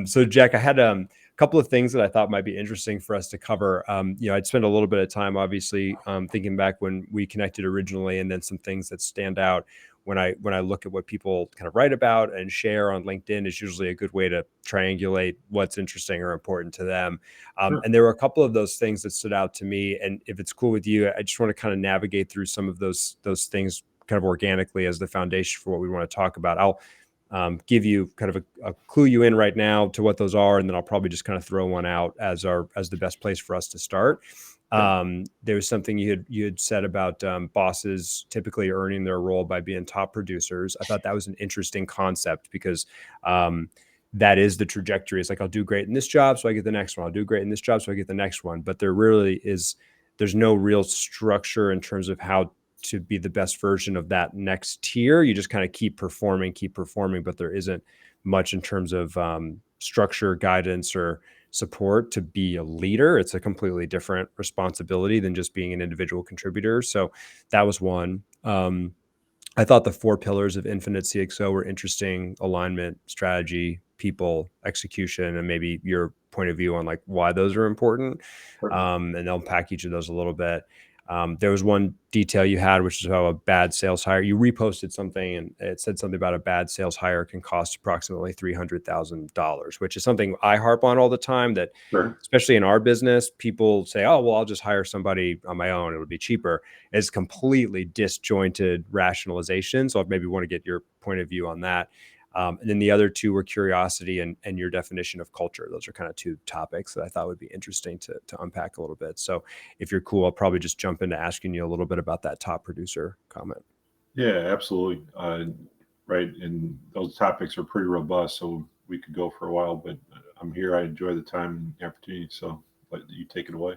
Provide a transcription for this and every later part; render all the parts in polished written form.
So Jack, I had a couple of things that I thought might be interesting for us to cover. I'd spent a little bit of time, obviously, thinking back when we connected originally, and then some things that stand out when I look at what people kind of write about and share on LinkedIn is usually a good way to triangulate what's interesting or important to them. Sure. And there were a couple of those things that stood out to me. And if it's cool with you, I just want to kind of navigate through some of those things kind of organically as the foundation for what we want to talk about. I'll give you kind of a clue you in right now to what those are, and then I'll probably just kind of throw one out as the best place for us to start. There was something you had said about bosses typically earning their role by being top producers. I thought that was an interesting concept because that is the trajectory. It's like, I'll do great in this job, so I get the next one. I'll do great in this job, so I get the next one. But there's no real structure in terms of how to be the best version of that next tier. You just kind of keep performing, but there isn't much in terms of structure, guidance, or support to be a leader. It's a completely different responsibility than just being an individual contributor. So that was one. I thought the 4 pillars of Infinite CXO were interesting: alignment, strategy, people, execution, and maybe your point of view on like why those are important. Sure. And they'll unpack each of those a little bit. There was one detail you had, which is how a bad sales hire, you reposted something and it said something about a bad sales hire can cost approximately $300,000, which is something I harp on all the time, that Sure. especially in our business, people say, oh, well, I'll just hire somebody on my own. It'll be cheaper. It's completely disjointed rationalization. So I maybe want to get your point of view on that. And then the other two were curiosity and your definition of culture. Those are kind of 2 topics that I thought would be interesting to unpack a little bit. So if you're cool, I'll probably just jump into asking you a little bit about that top producer comment. Yeah, absolutely. Right. And those topics are pretty robust, so we could go for a while, but I'm here. I enjoy the time and the opportunity. So let you take it away.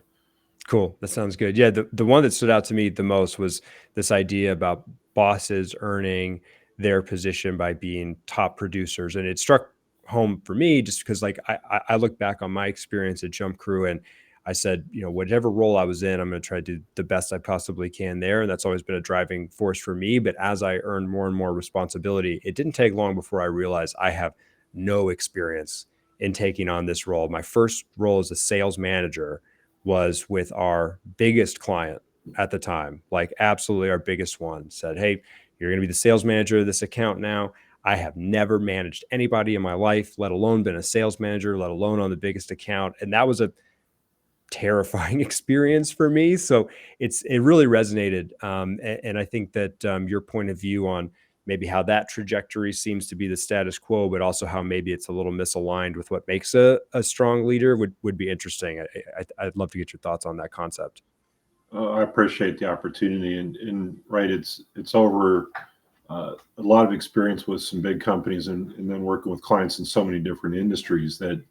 Cool. That sounds good. Yeah. The one that stood out to me the most was this idea about bosses earning their position by being top producers. And it struck home for me just because like I look back on my experience at JumpCrew and I said, whatever role I was in, I'm going to try to do the best I possibly can there. And that's always been a driving force for me. But as I earned more and more responsibility, it didn't take long before I realized I have no experience in taking on this role. My first role as a sales manager was with our biggest client at the time, like absolutely our biggest one. Said, hey, you're going to be the sales manager of this account now. I have never managed anybody in my life, let alone been a sales manager, let alone on the biggest account. And that was a terrifying experience for me. So it really resonated. And I think that your point of view on maybe how that trajectory seems to be the status quo, but also how maybe it's a little misaligned with what makes a strong leader would be interesting. I'd love to get your thoughts on that concept. I appreciate the opportunity, and right, it's over a lot of experience with some big companies, and then working with clients in so many different industries that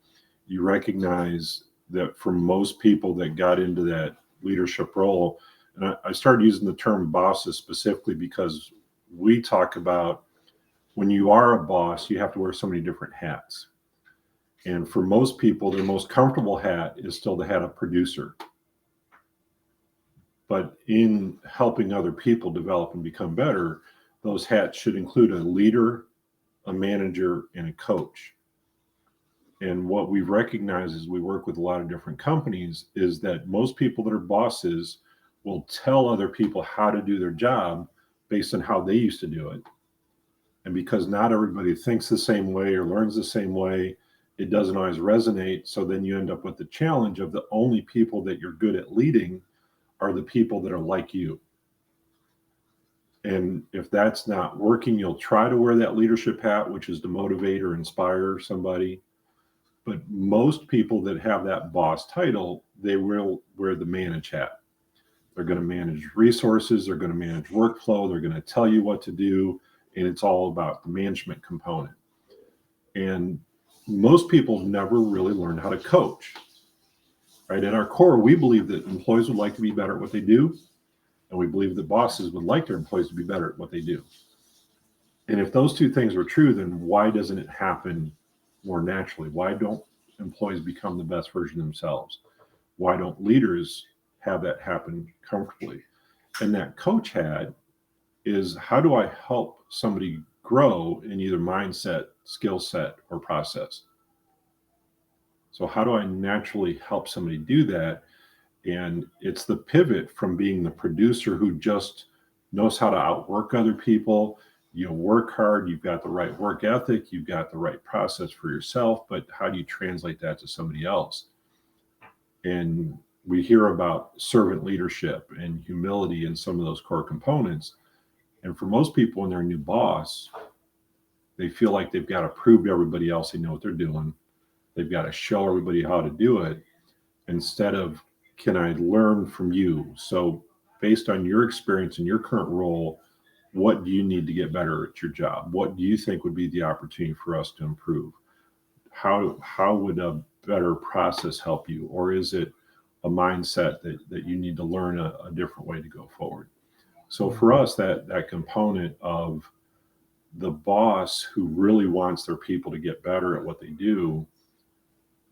you recognize that for most people that got into that leadership role, and I started using the term bosses specifically because we talk about when you are a boss, you have to wear so many different hats. And for most people, their most comfortable hat is still the hat of producer. But in helping other people develop and become better, those hats should include a leader, a manager, and a coach. And what we recognize as we work with a lot of different companies is that most people that are bosses will tell other people how to do their job based on how they used to do it. And because not everybody thinks the same way or learns the same way, it doesn't always resonate. So then you end up with the challenge of the only people that you're good at leading are the people that are like you. And if that's not working, you'll try to wear that leadership hat, which is to motivate or inspire somebody. But most people that have that boss title, they will wear the manage hat. They're going to manage resources, they're going to manage workflow, they're going to tell you what to do, and it's all about the management component. And most people never really learn how to coach. Right? At our core, we believe that employees would like to be better at what they do, and we believe that bosses would like their employees to be better at what they do. And if those 2 things are true, then why doesn't it happen more naturally? Why don't employees become the best version of themselves? Why don't leaders have that happen comfortably? And that coach hat is, how do I help somebody grow in either mindset, skill set, or process? So how do I naturally help somebody do that? And it's the pivot from being the producer who just knows how to outwork other people. You work hard, you've got the right work ethic, you've got the right process for yourself, but how do you translate that to somebody else? And we hear about servant leadership and humility and some of those core components. And for most people, when they're a new boss, they feel like they've got to prove to everybody else they know what they're doing. They've got to show everybody how to do it instead of, can I learn from you? So, based on your experience and your current role, what do you need to get better at your job? What do you think would be the opportunity for us to improve? How would a better process help you? Or is it a mindset that you need to learn a different way to go forward? So for us, that component of the boss who really wants their people to get better at what they do,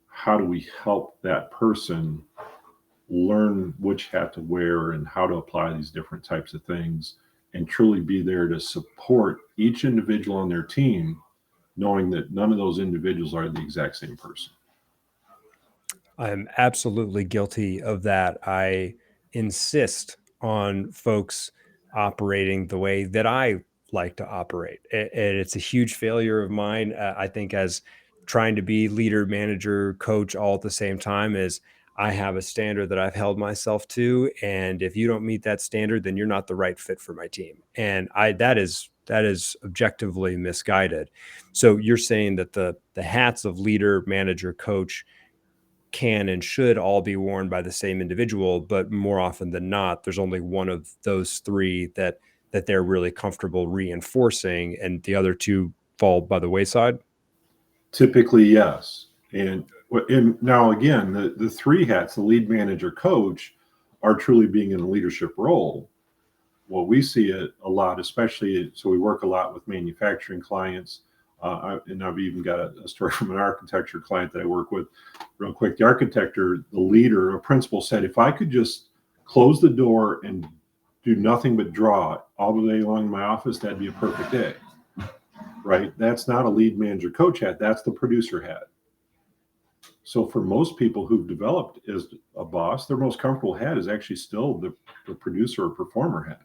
how do we help that person learn which hat to wear and how to apply these different types of things and truly be there to support each individual on their team, knowing that none of those individuals are the exact same person. I'm absolutely guilty of that. I insist on folks operating the way that I like to operate. And it's a huge failure of mine. I think, as trying to be leader, manager, coach all at the same time, is I have a standard that I've held myself to. And if you don't meet that standard, then you're not the right fit for my team. And that is objectively misguided. So you're saying that the hats of leader, manager, coach can and should all be worn by the same individual, but more often than not, there's only one of those three that they're really comfortable reinforcing, and the other two fall by the wayside. Typically, yes. And now again, the three hats, the lead manager coach, are truly being in a leadership role. Well, we see it a lot, especially, so we work a lot with manufacturing clients. And I've even got a story from an architecture client that I work with real quick. The architect, the leader, a principal said, if I could just close the door and do nothing but draw all the day long in my office, that'd be a perfect day. Right? That's not a lead manager coach hat. That's the producer hat. So for most people who've developed as a boss, their most comfortable hat is actually still the producer or performer hat.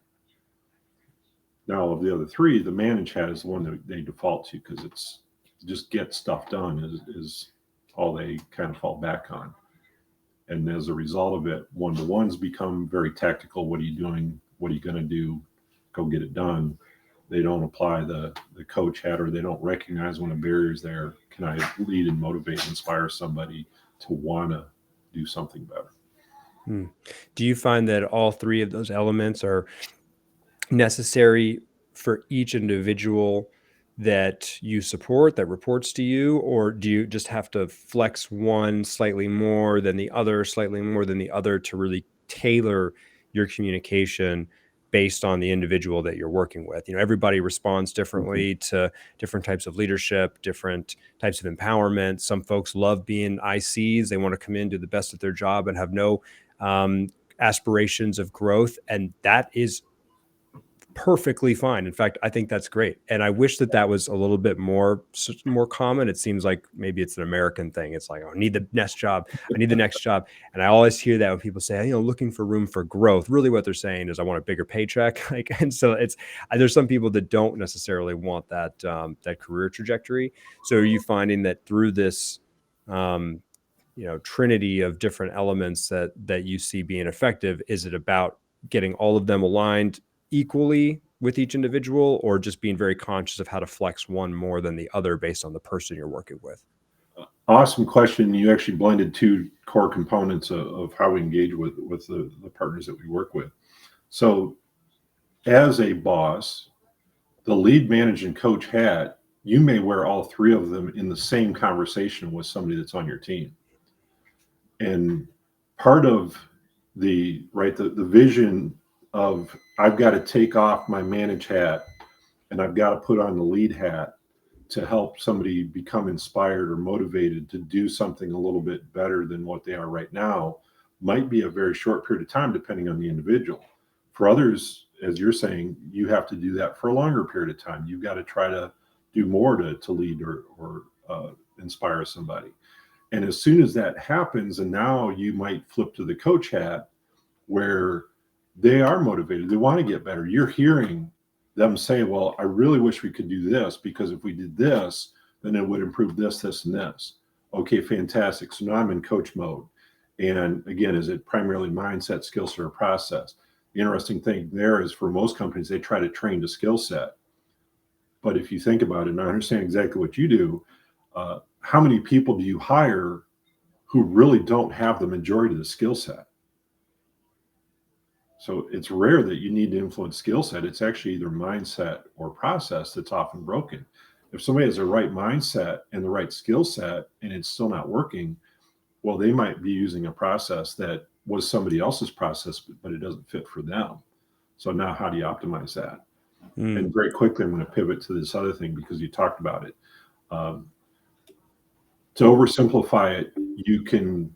Now, of the other three, the manage hat is the one that they default to because it's just get stuff done is all they kind of fall back on. And as a result of it, one-to-ones become very tactical. What are you doing? What are you going to do? Go get it done. They don't apply the coach hat, or they don't recognize when a barrier is there. Can I lead and motivate and inspire somebody to want to do something better? Do you find that all three of those elements are necessary for each individual that you support, that reports to you, or do you just have to flex one slightly more than the other, slightly more than the other, to really tailor your communication based on the individual that you're working with? Everybody responds Mhm. differently to different types of leadership, different types of empowerment. Some folks love being ICs. They want to come in, do the best at their job, and have no um, aspirations of growth. And that is perfectly fine. In fact, I think that's great. And I wish that that was a little bit more common. It seems like maybe it's an American thing. It's like, oh, I need the next job. I need the next job. And I always hear that when people say, looking for room for growth. Really what they're saying is, I want a bigger paycheck. And so there's some people that don't necessarily want that career trajectory. So are you finding that through this um, trinity of different elements that you see being effective, is it about getting all of them aligned equally with each individual, or just being very conscious of how to flex one more than the other based on the person you're working with? Awesome question. You actually blended two core components of how we engage with the partners that we work with. So as a boss, the lead manager and coach hat, you may wear all three of them in the same conversation with somebody that's on your team. And part of the vision of, I've got to take off my manage hat and I've got to put on the lead hat to help somebody become inspired or motivated to do something a little bit better than what they are right now, might be a very short period of time depending on the individual. For others, as you're saying, you have to do that for a longer period of time. You've got to try to do more to lead or inspire somebody. And as soon as that happens, and now you might flip to the coach hat where they are motivated, they want to get better. You're hearing them say, well, I really wish we could do this, because if we did this, then it would improve this, this, and this. Okay, fantastic. So now I'm in coach mode. And again, is it primarily mindset, skill set, or process? The interesting thing there is, for most companies, they try to train the skill set. But if you think about it, and I understand exactly what you do, how many people do you hire who really don't have the majority of the skill set? So it's rare that you need to influence skill set. It's actually either mindset or process that's often broken. If somebody has the right mindset and the right skill set and it's still not working, well, they might be using a process that was somebody else's process, but it doesn't fit for them. So now how do you optimize that? And very quickly, I'm going to pivot to this other thing because you talked about it. To oversimplify it, you can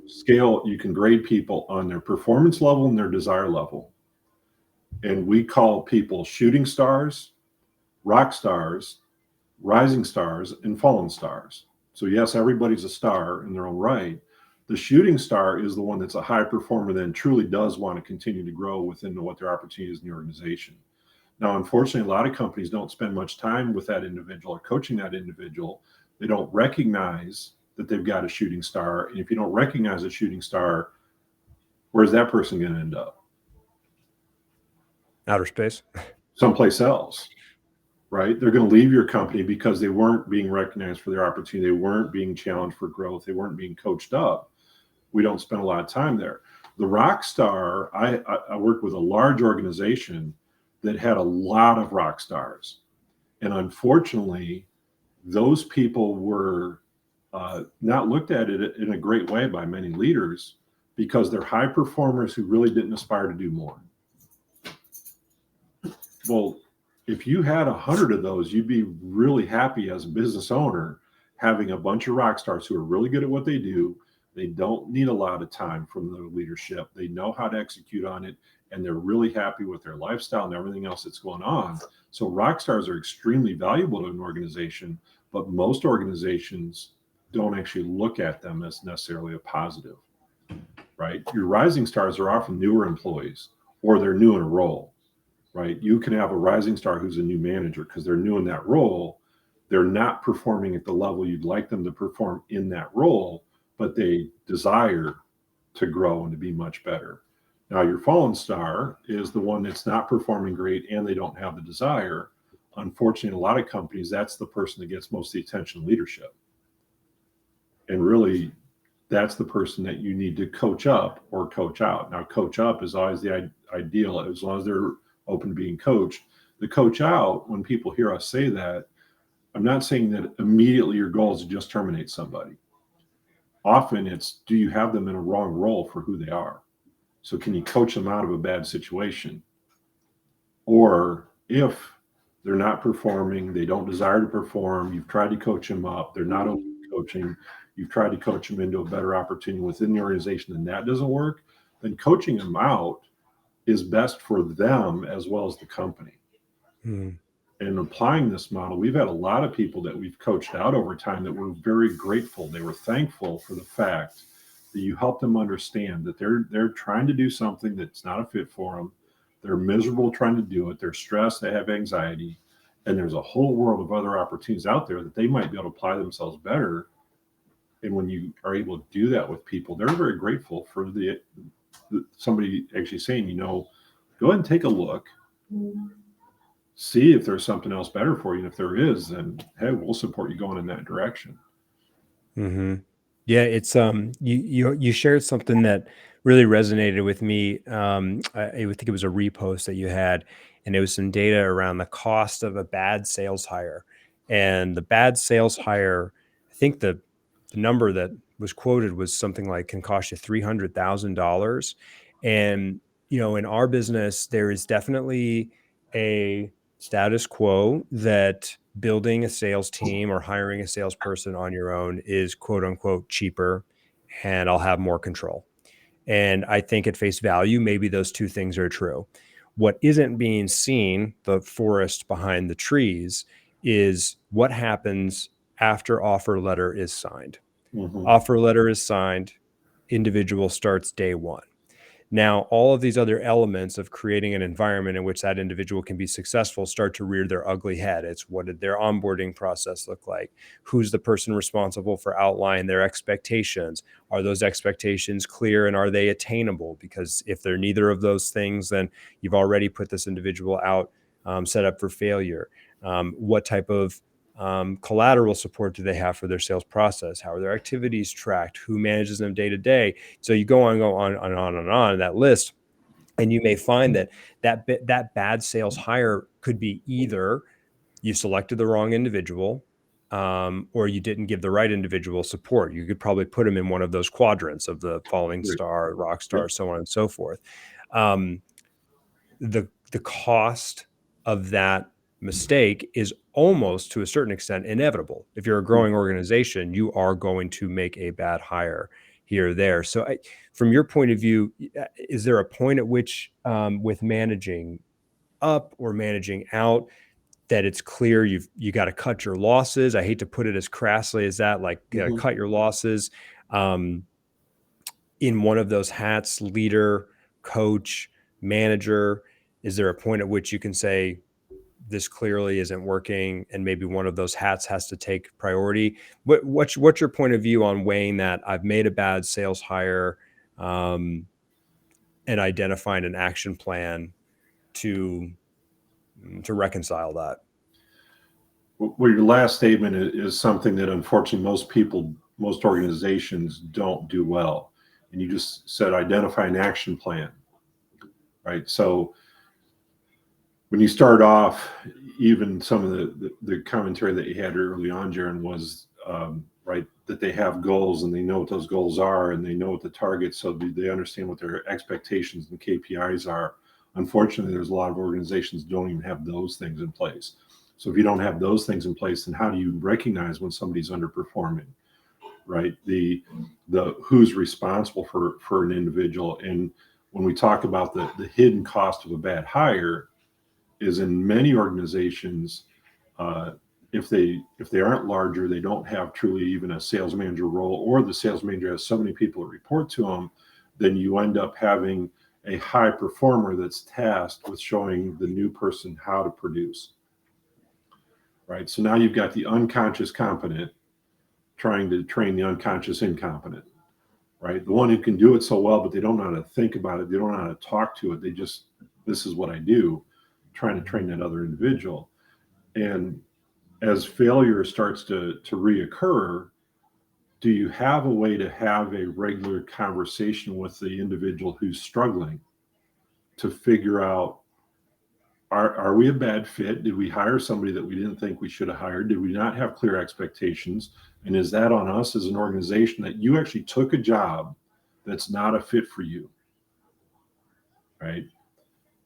scale, you can grade people on their performance level and their desire level. And we call people shooting stars, rock stars, rising stars, and fallen stars. So yes, everybody's a star in their own right. The shooting star is the one that's a high performer that truly does want to continue to grow within what their opportunity is in the organization. Now, unfortunately, a lot of companies don't spend much time with that individual or coaching that individual. They don't recognize that they've got a shooting star. And if you don't recognize a shooting star, where's that person going to end up? Outer space. Someplace else, right? They're going to leave your company because they weren't being recognized for their opportunity. They weren't being challenged for growth. They weren't being coached up. We don't spend a lot of time there. The rock star, I worked with a large organization that had a lot of rock stars. And unfortunately, those people were not looked at it in a great way by many leaders because they're high performers who really didn't aspire to do more. Well, if you had 100 of those, you'd be really happy as a business owner having a bunch of rock stars who are really good at what they do. They don't need a lot of time from the leadership. They know how to execute on it, and they're really happy with their lifestyle and everything else that's going on. So rock stars are extremely valuable to an organization, but most organizations don't actually look at them as necessarily a positive, right? Your rising stars are often newer employees, or they're new in a role, right? You can have a rising star who's a new manager because they're new in that role. They're not performing at the level you'd like them to perform in that role, but they desire to grow and to be much better. Now, your fallen star is the one that's not performing great and they don't have the desire. Unfortunately, in a lot of companies, that's the person that gets most of the attention in leadership. And really, that's the person that you need to coach up or coach out. Now, coach up is always the ideal, as long as they're open to being coached. The coach out, when people hear us say that, I'm not saying that immediately your goal is to just terminate somebody. Often it's, do you have them in a wrong role for who they are? So can you coach them out of a bad situation? Or if they're not performing, they don't desire to perform, you've tried to coach them up, they're not open to coaching, you've tried to coach them into a better opportunity within the organization, and that doesn't work, then coaching them out is best for them as well as the company. And applying this model, we've had a lot of people that we've coached out over time that were very grateful. They were thankful for the fact that you helped them understand that they're trying to do something that's not a fit for them. They're miserable trying to do it. They're stressed. They have anxiety. And there's a whole world of other opportunities out there that they might be able to apply themselves better. And when you are able to do that with people, they're very grateful for somebody actually saying, go ahead and take a look. See if there's something else better for you. And if there is, then hey, we'll support you going in that direction. Yeah, it's you shared something that really resonated with me. I would think it was a repost that you had, and it was some data around the cost of a bad sales hire. And the bad sales hire, I think the number that was quoted was something like can cost you $300,000. And in our business, there is definitely a status quo that building a sales team or hiring a salesperson on your own is quote unquote cheaper, and I'll have more control. And I think at face value, maybe those two things are true. What isn't being seen, the forest behind the trees, is what happens after offer letter is signed. Mhm. Offer letter is signed, individual starts day one. Now, all of these other elements of creating an environment in which that individual can be successful start to rear their ugly head. It's what did their onboarding process look like? Who's the person responsible for outlining their expectations? Are those expectations clear and are they attainable? Because if they're neither of those things, then you've already put this individual out, set up for failure. What type of collateral support do they have for their sales process? How are their activities tracked? Who manages them day to day? So you go on and on and on that list, and you may find that that bad sales hire could be either you selected the wrong individual, or you didn't give the right individual support. You could probably put them in one of those quadrants of the falling Right. star, rock Yep. star, so on and so forth. Um, the cost of that mistake is almost to a certain extent inevitable. If you're a growing organization, you are going to make a bad hire here or there. So from your point of view, is there a point at which with managing up or managing out that it's clear you got to cut your losses? I hate to put it as crassly as that, like Mhm. cut your losses um, in one of those hats, leader, coach, manager. Is there a point at which you can say this clearly isn't working and maybe one of those hats has to take priority? What's your point of view on weighing that I've made a bad sales hire, um, and identifying an action plan to reconcile that? Well, your last statement is something that unfortunately most organizations don't do well. And you just said identify an action plan, right? So when you start off, even some of the commentary that you had early on, Jaron, was right that they have goals and they know what those goals are and they know what the targets. So they understand what their expectations and KPIs are. Unfortunately, there's a lot of organizations don't even have those things in place. So if you don't have those things in place, then how do you recognize when somebody's underperforming? Right? The who's responsible for an individual. And when we talk about the hidden cost of a bad hire, is in many organizations, uh, if they aren't larger, they don't have truly even a sales manager role, or the sales manager has so many people that report to them, then you end up having a high performer that's tasked with showing the new person how to produce. Right. So now you've got the unconscious competent trying to train the unconscious incompetent. Right. The one who can do it so well, but they don't know how to think about it. They don't know how to talk to it. They just, this is what I do, trying to train that other individual. And as failure starts to reoccur, do you have a way to have a regular conversation with the individual who's struggling to figure out, are we a bad fit? Did we hire somebody that we didn't think we should have hired? Did we not have clear expectations? And is that on us as an organization that you actually took a job that's not a fit for you? Right?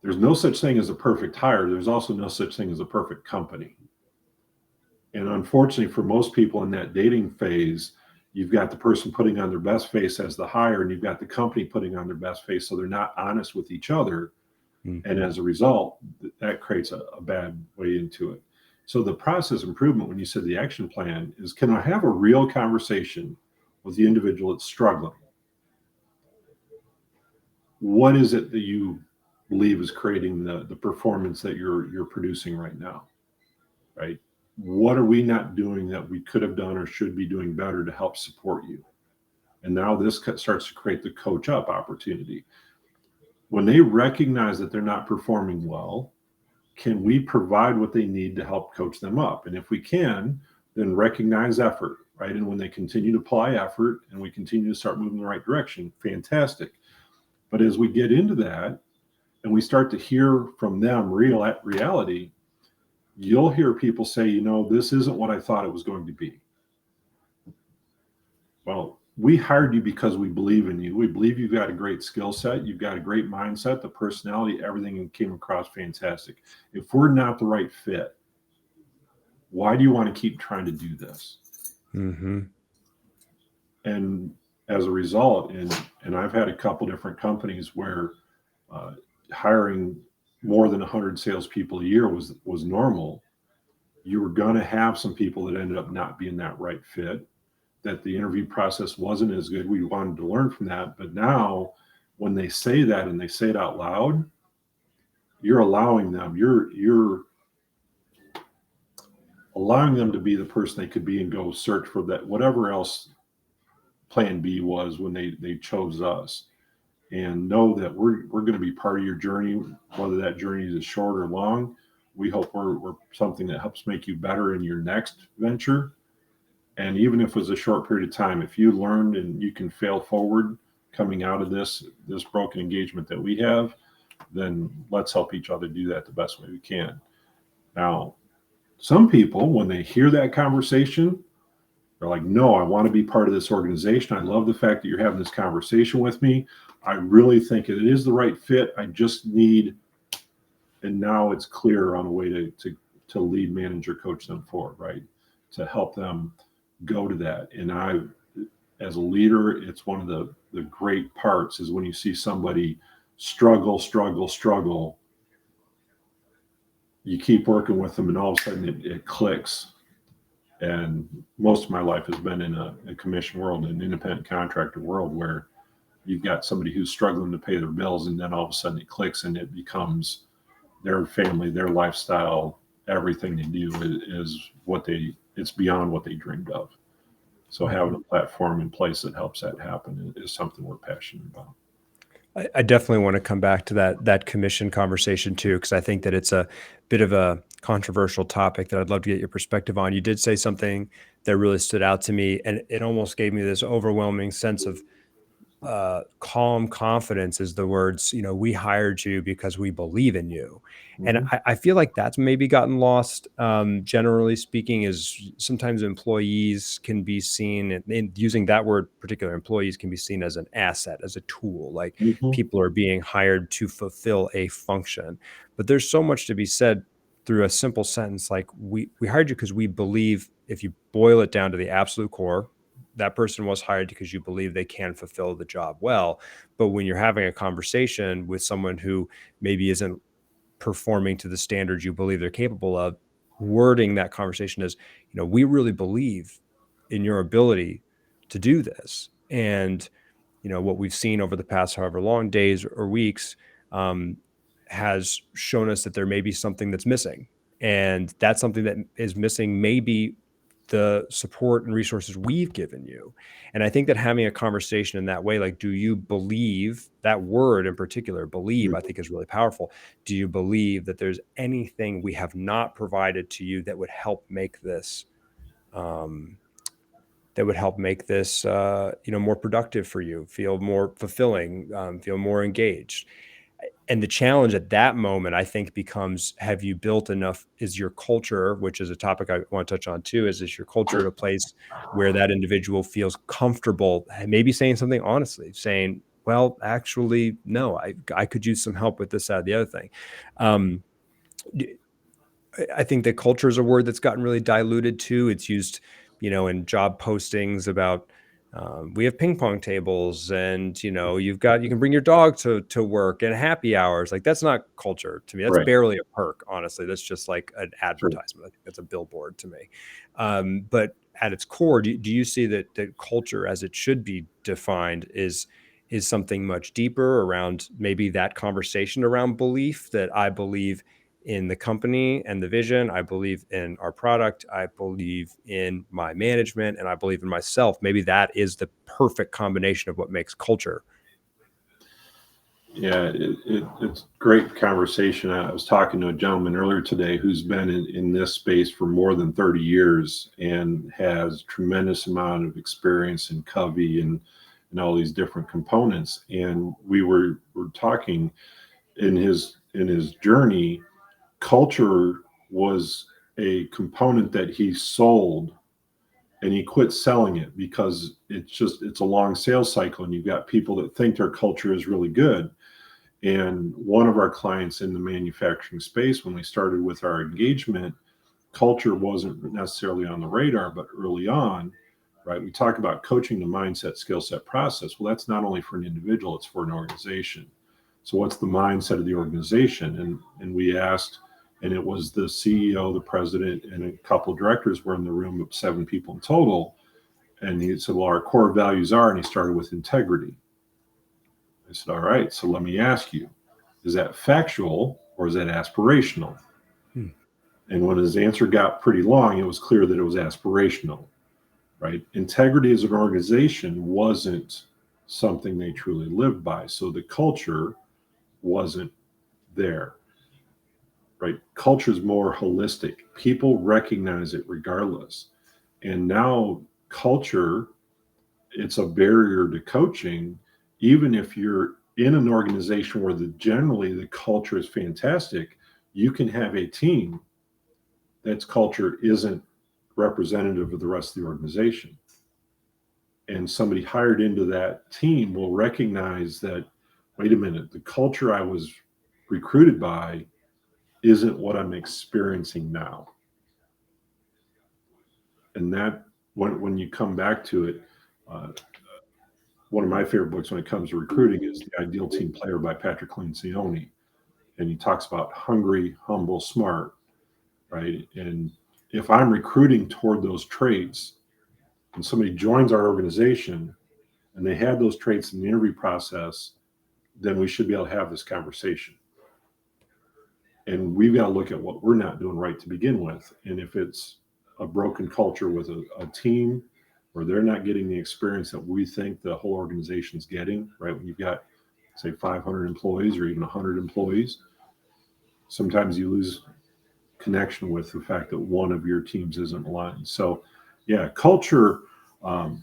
There's no such thing as a perfect hire. There's also no such thing as a perfect company. And unfortunately, for most people in that dating phase, you've got the person putting on their best face as the hire, and you've got the company putting on their best face. So they're not honest with each other. Mm-hmm. And as a result, that creates a bad way into it. So the process improvement, when you said the action plan, is can I have a real conversation with the individual that's struggling? What is it that you believe is creating the performance that you're producing right now? Right? What are we not doing that we could have done or should be doing better to help support you? And now this starts to create the coach up opportunity. When they recognize that they're not performing well, can we provide what they need to help coach them up? And if we can, then recognize effort, right? And when they continue to apply effort and we continue to start moving in the right direction, fantastic. But as we get into that and we start to hear from them reality, you'll hear people say, this isn't what I thought it was going to be. Well, we hired you because we believe in you. We believe you've got a great skill set. You've got a great mindset, the personality, everything came across fantastic. If we're not the right fit, why do you want to keep trying to do this? Mm-hmm. And as a result, and I've had a couple different companies where hiring more than 100 salespeople a year was normal. You were going to have some people that ended up not being that right fit. that the interview process wasn't as good. We wanted to learn from that. But now when they say that and they say it out loud, you're allowing them, you're allowing them to be the person they could be and go search for that, whatever else plan B was when they chose us. And know that we're going to be part of your journey, whether that journey is short or long. We hope we're something that helps make you better in your next venture. And even if it was a short period of time, if you learned and you can fail forward coming out of this broken engagement that we have, then let's help each other do that the best way we can. Now, some people, when they hear that conversation, they're like, no, I want to be part of this organization. I love the fact that you're having this conversation with me. I really think it is the right fit. I just need, and now it's clear on a way to lead, manager, coach them forward, right? To help them go to that. And as a leader, it's one of the great parts is when you see somebody struggle, you keep working with them and all of a sudden it clicks. And most of my life has been in a commission world, an independent contractor world, where you've got somebody who's struggling to pay their bills, and then all of a sudden it clicks and it becomes their family, their lifestyle, everything they do is it's beyond what they dreamed of. So having a platform in place that helps that happen is something we're passionate about. I definitely want to come back to that commission conversation too, because I think that it's a bit of a controversial topic that I'd love to get your perspective on. You did say something that really stood out to me, and it almost gave me this overwhelming sense of calm confidence is the words, we hired you because we believe in you. And I feel like that's maybe gotten lost. Generally speaking, is sometimes employees can be seen, and using that word, particular employees can be seen as an asset, as a tool, like people are being hired to fulfill a function. But there's so much to be said through a simple sentence like we hired you because we believe, if you boil it down to the absolute core, that person was hired because you believe they can fulfill the job well. But when you're having a conversation with someone who maybe isn't performing to the standards you believe they're capable of, wording that conversation as, we really believe in your ability to do this. And, what we've seen over the past however long days or weeks has shown us that there may be something that's missing. And that's something that is missing, maybe the support and resources we've given you. And I think that having a conversation in that way, like, do you believe, that word in particular, believe, I think is really powerful. Do you believe that there's anything we have not provided to you that would help make this, more productive for you, feel more fulfilling, feel more engaged? And the challenge at that moment, I think, becomes, have you built enough? Is your culture, which is a topic I want to touch on too, is your culture at a place where that individual feels comfortable, maybe saying something honestly, saying, well, actually, no, I could use some help with this, that, or the other thing. I think that culture is a word that's gotten really diluted too. It's used, in job postings about, we have ping pong tables, and you can bring your dog to work and happy hours. Like, that's not culture to me. That's Right. barely a perk, honestly. That's just like an Sure. advertisement. I think that's a billboard to me. But at its core, do you see that culture, as it should be defined, is something much deeper around maybe that conversation around belief, that I believe in the company and the vision, I believe in our product, I believe in my management, and I believe in myself. Maybe that is the perfect combination of what makes culture. Yeah, it's great conversation. I was talking to a gentleman earlier today who's been in this space for more than 30 years and has tremendous amount of experience in Covey and all these different components. And we were talking in his journey. Culture was a component that he sold, and he quit selling it because it's a long sales cycle, and you've got people that think their culture is really good. And one of our clients in the manufacturing space, when we started with our engagement, culture wasn't necessarily on the radar, but early on, right, we talk about coaching the mindset, skill set, process. Well, that's not only for an individual, it's for an organization. So what's the mindset of the organization? And we asked, and it was the CEO, the president, and a couple of directors were in the room, of 7 people in total. And he said, well, our core values are, and he started with integrity. I said, all right, so let me ask you, is that factual or is that aspirational? Hmm. And when his answer got pretty long, it was clear that it was aspirational, right? Integrity as an organization wasn't something they truly lived by. So the culture wasn't there, right? Culture is more holistic. People recognize it regardless. And now culture, it's a barrier to coaching, even if you're in an organization where generally the culture is fantastic. You can have a team that's culture isn't representative of the rest of the organization, and somebody hired into that team will recognize that, wait a minute, the culture I was recruited by isn't what I'm experiencing now. And that, when you come back to it, uh, one of my favorite books when it comes to recruiting is The Ideal Team Player by Patrick Lencioni. And he talks about hungry, humble, smart, right? And if I'm recruiting toward those traits and somebody joins our organization and they have those traits in the interview process, then we should be able to have this conversation. And we've got to look at what we're not doing right to begin with. And if it's a broken culture with a team where they're not getting the experience that we think the whole organization's getting, right? When you've got, say, 500 employees or even 100 employees, sometimes you lose connection with the fact that one of your teams isn't aligned. So, yeah, culture, I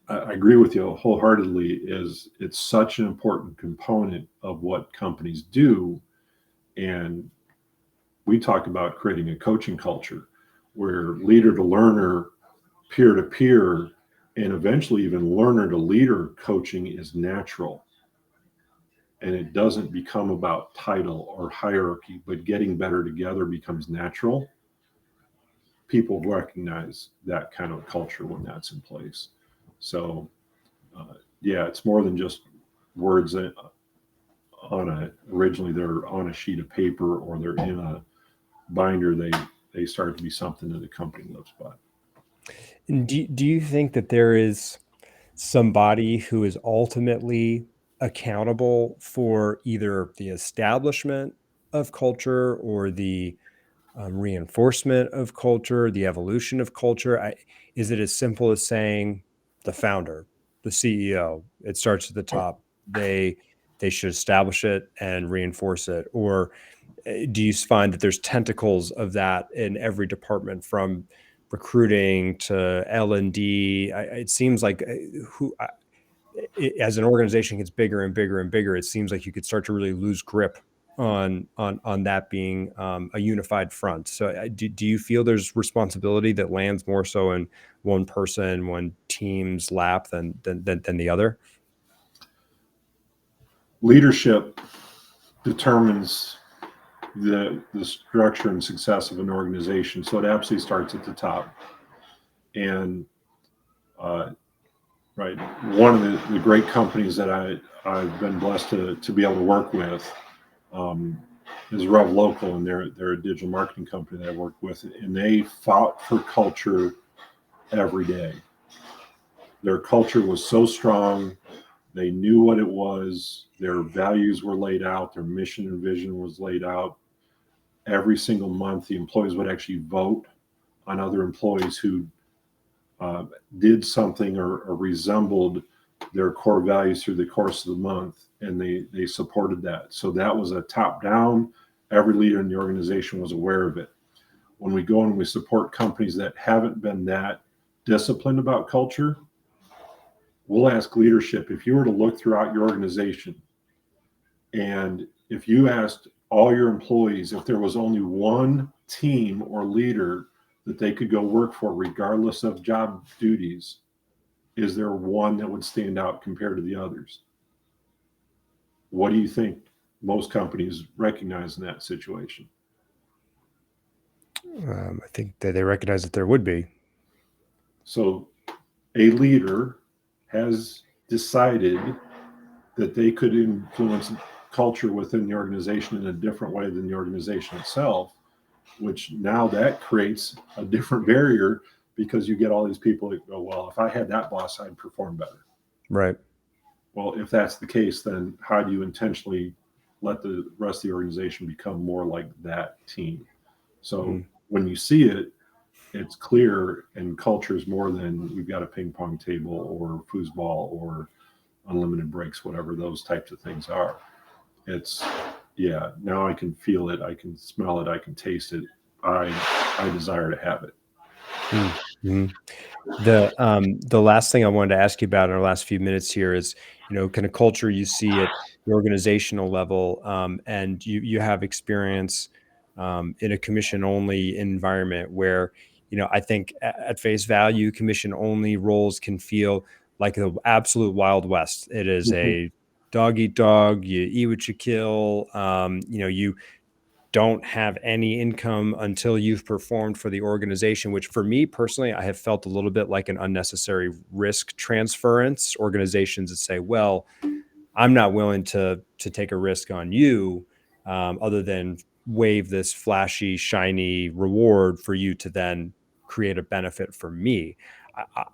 agree with you wholeheartedly, it's such an important component of what companies do. And we talk about creating a coaching culture where leader to learner, peer to peer, and eventually even learner to leader coaching is natural. And it doesn't become about title or hierarchy, but getting better together becomes natural. People recognize that kind of culture when that's in place. So, yeah, it's more than just words originally they're on a sheet of paper or they're in a binder. They start to be something that the company lives by. And do you think that there is somebody who is ultimately accountable for either the establishment of culture or the reinforcement of culture, the evolution of culture? Is it as simple as saying the founder, the CEO? It starts at the top. They should establish it and reinforce it, or do you find that there's tentacles of that in every department from recruiting to L&D? It seems like as an organization gets bigger and bigger and bigger, it seems like you could start to really lose grip on that being a unified front. So do you feel there's responsibility that lands more so in one person, one team's lap than the other? Leadership determines the structure and success of an organization. So it absolutely starts at the top. And right, one of the great companies that I've been blessed to be able to work with um, is Rev Local, and they're a digital marketing company that I worked with, and they fought for culture every day. Their culture was so strong. They knew what it was. Their values were laid out. Their mission and vision was laid out. Every single month, the employees would actually vote on other employees who did something or resembled their core values through the course of the month, and they supported that. So that was a top down. Every leader in the organization was aware of it. When we go and we support companies that haven't been that disciplined about culture, we'll ask leadership, if you were to look throughout your organization and if you asked all your employees if there was only one team or leader that they could go work for regardless of job duties, is there one that would stand out compared to the others? What do you think most companies recognize in that situation? I think that they recognize that there would be. So a leader has decided that they could influence culture within the organization in a different way than the organization itself, which now that creates a different barrier because you get all these people that go, well, if I had that boss, I'd perform better. Right. Well, if that's the case, then how do you intentionally let the rest of the organization become more like that team? So when you see it, it's clear, and culture is more than we've got a ping pong table or foosball or unlimited breaks, whatever those types of things are. It's, yeah, now I can feel it, I can smell it, I can taste it. I desire to have it. Mm-hmm. The last thing I wanted to ask you about in our last few minutes here is, kind of culture you see at the organizational level, and you have experience in a commission only environment where, I think at face value, commission only roles can feel like the absolute Wild West. It is Mhm. a dog eat dog, you eat what you kill. You don't have any income until you've performed for the organization, which for me personally, I have felt a little bit like an unnecessary risk transference. Organizations that say, well, I'm not willing to take a risk on you, other than wave this flashy, shiny reward for you to then create a benefit for me.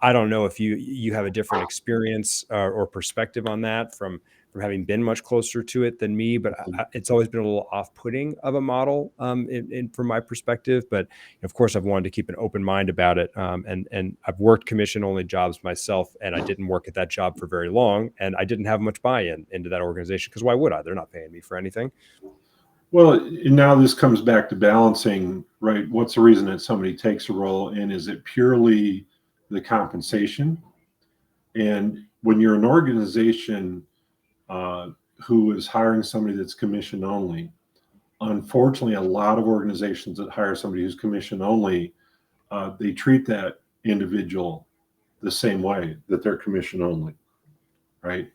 I don't know if you have a different experience or perspective on that from having been much closer to it than me, but it's always been a little off-putting of a model from my perspective. But of course, I've wanted to keep an open mind about it, and I've worked commission-only jobs myself, and I didn't work at that job for very long, and I didn't have much buy-in into that organization because why would I? They're not paying me for anything. Well, and now this comes back to balancing, right? What's the reason that somebody takes a role, and is it purely the compensation? And when you're an organization who is hiring somebody that's commission only, unfortunately, a lot of organizations that hire somebody who's commission only, they treat that individual the same way, that they're commission only, right?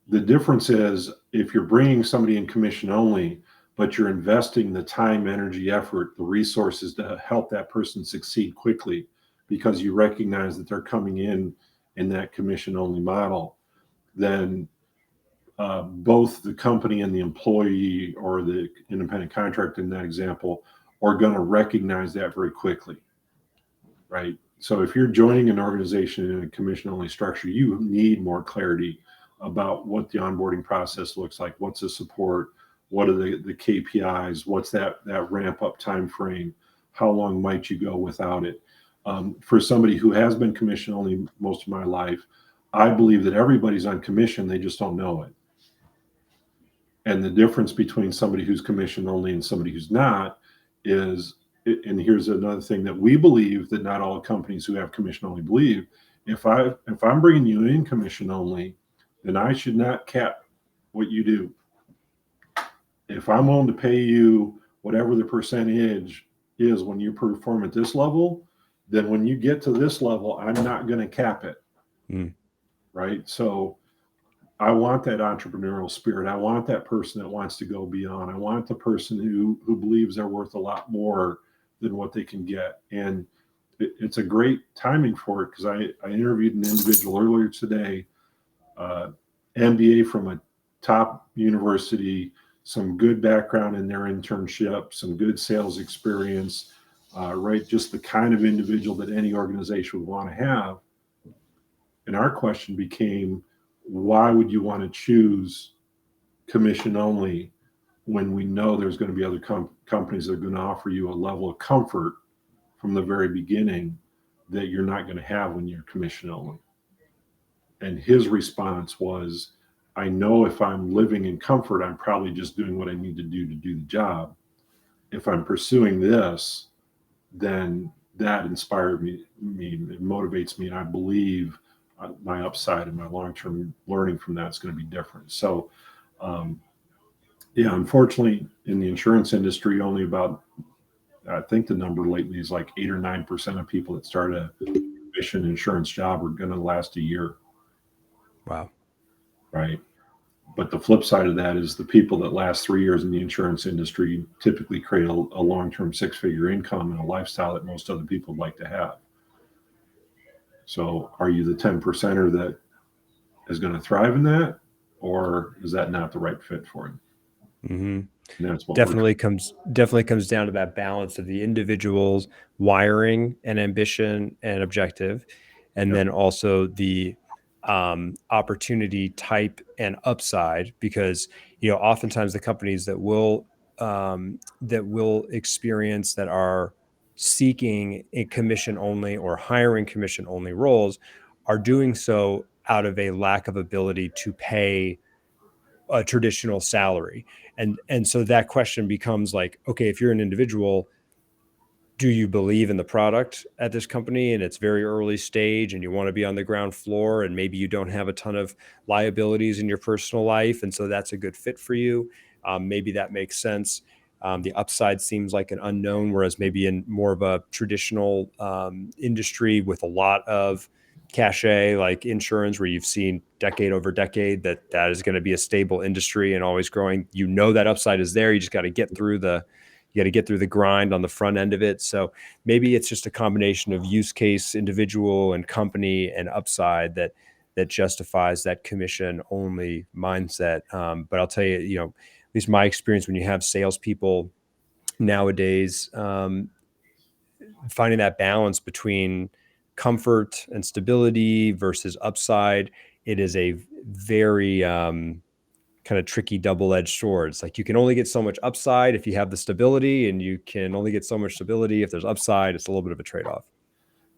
The difference is if you're bringing somebody in commission only, but you're investing the time, energy, effort, the resources to help that person succeed quickly because you recognize that they're coming in that commission only model, then both the company and the employee or the independent contractor in that example are going to recognize that very quickly, right? So if you're joining an organization in a commission only structure, you need more clarity about what the onboarding process looks like, what's the support, what are the KPIs, what's that ramp up time frame, how long might you go without it. For somebody who has been commission only most of my life, I believe that everybody's on commission, they just don't know it. And the difference between somebody who's commission only and somebody who's not is, and here's another thing that we believe that not all companies who have commission only believe. If I'm bringing you in commission only, then I should not cap what you do. If I'm willing to pay you whatever the percentage is when you perform at this level, then when you get to this level, I'm not going to cap it. Right. So I want that entrepreneurial spirit. I want that person that wants to go beyond. I want the person who believes they're worth a lot more than what they can get. And it's a great timing for it because I interviewed an individual earlier today, MBA from a top university, some good background in their internship, some good sales experience, right? Just the kind of individual that any organization would want to have. And our question became, why would you want to choose commission only when we know there's going to be other companies that are going to offer you a level of comfort from the very beginning that you're not going to have when you're commission only? And his response was, I know if I'm living in comfort, I'm probably just doing what I need to do the job. If I'm pursuing this, then that inspired me, it motivates me, and I believe my upside and my long-term learning from that is going to be different. So, yeah, unfortunately, in the insurance industry, only about, I think the number lately is like 8 or 9% of people that start a commission insurance job are going to last a year. Wow. Right. But the flip side of that is the people that last 3 years in the insurance industry typically create a long-term six-figure income and a lifestyle that most other people would like to have. So are you the 10%er that is going to thrive in that, or is that not the right fit for him? And that's what we're Definitely comes down to that balance of the individual's wiring and ambition and objective, and yep. then also the opportunity type and upside. Because oftentimes the companies that will experience that are seeking a commission only or hiring commission only roles are doing so out of a lack of ability to pay a traditional salary. And so that question becomes like, okay, if you're an individual, do you believe in the product at this company and it's very early stage and you want to be on the ground floor and maybe you don't have a ton of liabilities in your personal life, and so that's a good fit for you? Maybe that makes sense. The upside seems like an unknown, whereas maybe in more of a traditional industry with a lot of cachet like insurance, where you've seen decade over decade that is going to be a stable industry and always growing, that upside is there. You just got to get through the grind on the front end of it. So maybe it's just a combination of use case, individual and company, and upside that justifies that commission only mindset. But I'll tell you, at least my experience, when you have salespeople nowadays, finding that balance between comfort and stability versus upside, it is a very kind of tricky double-edged sword. It's like you can only get so much upside if you have the stability, and you can only get so much stability if there's upside. It's a little bit of a trade-off.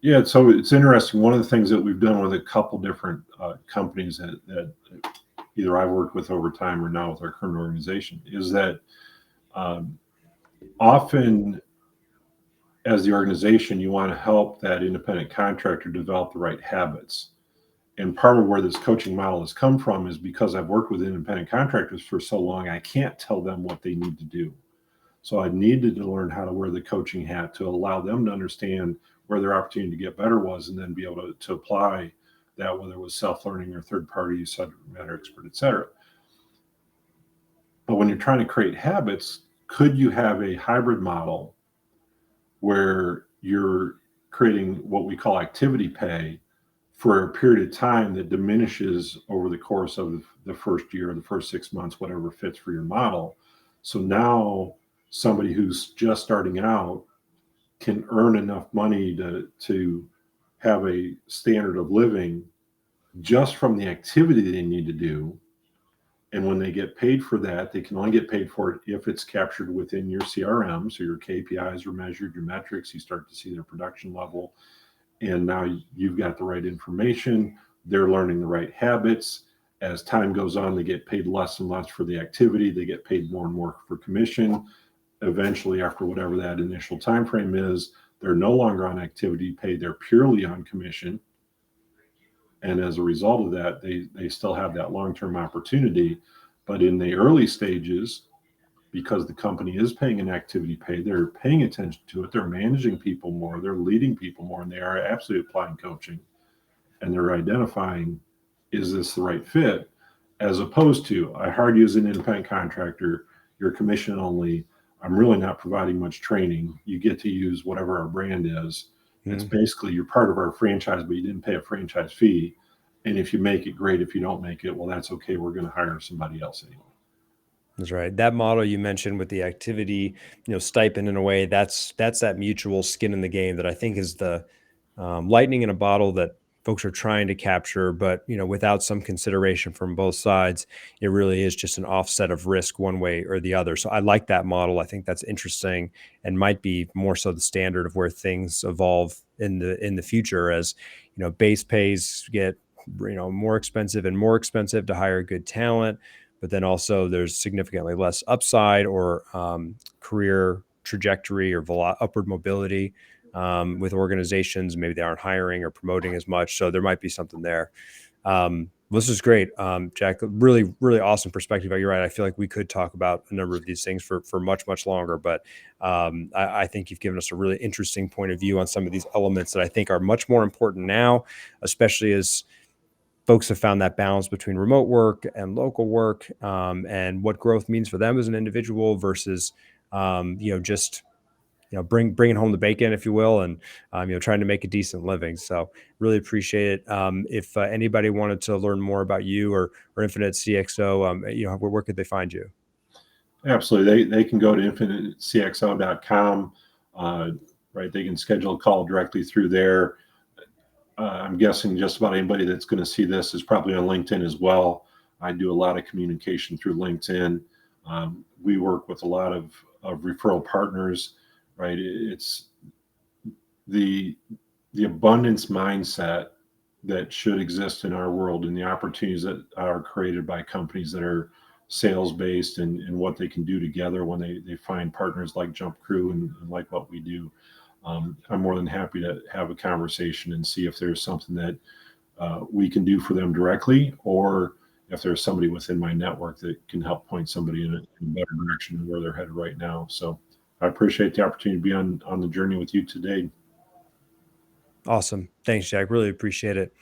Yeah, so it's interesting. One of the things that we've done with a couple different companies that either I've worked with over time or now with our current organization is that often as the organization, you want to help that independent contractor develop the right habits. And part of where this coaching model has come from is because I've worked with independent contractors for so long, I can't tell them what they need to do. So I needed to learn how to wear the coaching hat to allow them to understand where their opportunity to get better was, and then be able to apply that, whether it was self-learning or third-party subject matter expert, et cetera. But when you're trying to create habits, could you have a hybrid model where you're creating what we call activity pay for a period of time that diminishes over the course of the first year, the first 6 months, whatever fits for your model? So now somebody who's just starting out can earn enough money to have a standard of living just from the activity they need to do. And when they get paid for that, they can only get paid for it if it's captured within your CRM. So your KPIs are measured, your metrics, you start to see their production level. And now you've got the right information. They're learning the right habits. As time goes on, they get paid less and less for the activity. They get paid more and more for commission. Eventually, after whatever that initial time frame is, they're no longer on activity pay. They're purely on commission. And as a result of that, they still have that long-term opportunity. But in the early stages, because the company is paying an activity pay, they're paying attention to it, they're managing people more, they're leading people more, and they are absolutely applying coaching. And they're identifying, is this the right fit? As opposed to, I hired you as an independent contractor, you're commission only, I'm really not providing much training. You get to use whatever our brand is. It's basically you're part of our franchise, but you didn't pay a franchise fee. And if you make it, great. If you don't make it, well, that's okay. We're going to hire somebody else anyway. That's right. That model you mentioned with the activity, stipend, in a way, that's that mutual skin in the game that I think is the lightning in a bottle that folks are trying to capture. But without some consideration from both sides, it really is just an offset of risk one way or the other. So I like that model. I think that's interesting, and might be more so the standard of where things evolve in the future, as base pays get more expensive and more expensive to hire good talent. But then also there's significantly less upside or career trajectory or upward mobility with organizations. Maybe they aren't hiring or promoting as much. So there might be something there. This is great, Jack. Really, really awesome perspective. You're right. I feel like we could talk about a number of these things for much, much longer. But I think you've given us a really interesting point of view on some of these elements that I think are much more important now, especially as folks have found that balance between remote work and local work, and what growth means for them as an individual versus, just bringing home the bacon, if you will, and trying to make a decent living. So really appreciate it. If anybody wanted to learn more about you or Infinite CXO, where could they find you? Absolutely. They can go to infinitecxo.com. Right. They can schedule a call directly through there. I'm guessing just about anybody that's going to see this is probably on LinkedIn as well. I do a lot of communication through LinkedIn. We work with a lot of referral partners, right? It's the abundance mindset that should exist in our world and the opportunities that are created by companies that are sales based and what they can do together when they find partners like JumpCrew and like what we do. I'm more than happy to have a conversation and see if there's something that we can do for them directly, or if there's somebody within my network that can help point somebody in a better direction than where they're headed right now. So I appreciate the opportunity to be on the journey with you today. Awesome. Thanks, Jack. Really appreciate it.